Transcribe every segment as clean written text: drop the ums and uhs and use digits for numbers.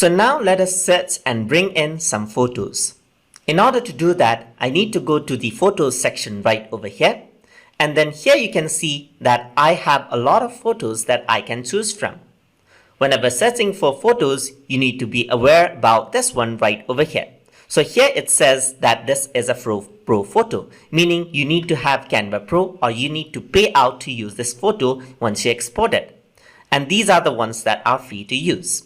So now let us search and bring in some photos. In order to do that, I need to go to the photos section right over here. And then here you can see that I have a lot of photos that I can choose from. Whenever searching for photos, you need to be aware about this one right over here. So here it says that this is a pro photo, meaning you need to have Canva Pro or you need to pay out to use this photo once you export it. And these are the ones that are free to use.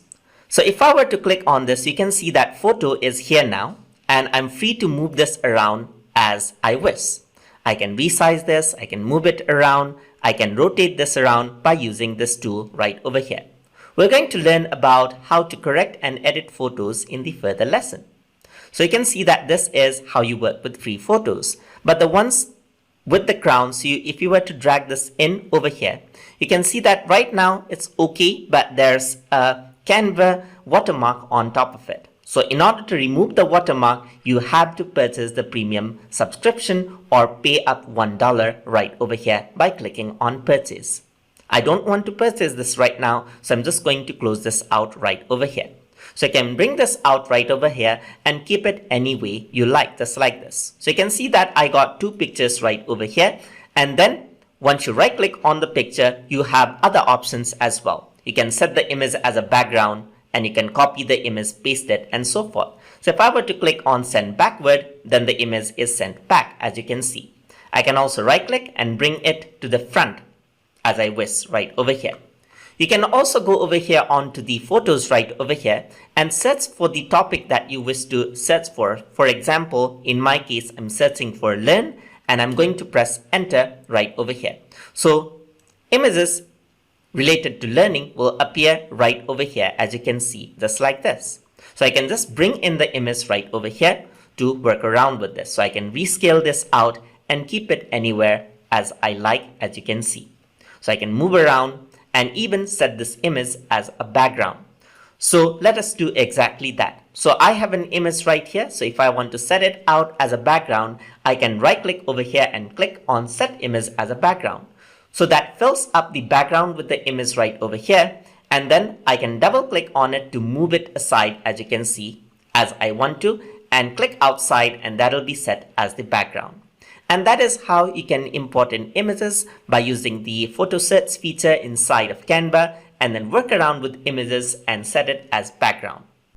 So if I were to click on this, you can see that photo is here now, and I'm free to move this around as I wish. I can resize this, I can move it around, I can rotate this around by using this tool right over here. We're going to learn about how to correct and edit photos in the further lesson. So you can see that this is how you work with free photos. But the ones with the crown, so if you were to drag this in over here, you can see that right now it's okay, but there's a Canva watermark on top of it. So in order to remove the watermark, you have to purchase the premium subscription or pay up $1 right over here by clicking on purchase. I don't want to purchase this right now, so I'm just going to close this out right over here. So you can bring this out right over here and keep it any way you like, just like this. So you can see that I got two pictures right over here. And then once you right click on the picture, you have other options as well. You can set the image as a background and you can copy the image, paste it, and so forth. So if I were to click on send backward, then the image is sent back, as you can see. I can also right click and bring it to the front as I wish right over here. You can also go over here onto the photos right over here and search for the topic that you wish to search for. For example, in my case, I'm searching for learn and I'm going to press enter right over here. So images related to learning will appear right over here, as you can see, just like this. So I can just bring in the image right over here to work around with this. So I can rescale this out and keep it anywhere as I like, as you can see. So I can move around and even set this image as a background. So let us do exactly that. So I have an image right here. So if I want to set it out as a background, I can right click over here and click on set image as a background. So that fills up the background with the image right over here. And then I can double click on it to move it aside, as you can see, as I want to, and click outside and that will be set as the background. And that is how you can import in images by using the photo search feature inside of Canva and then work around with images and set it as background.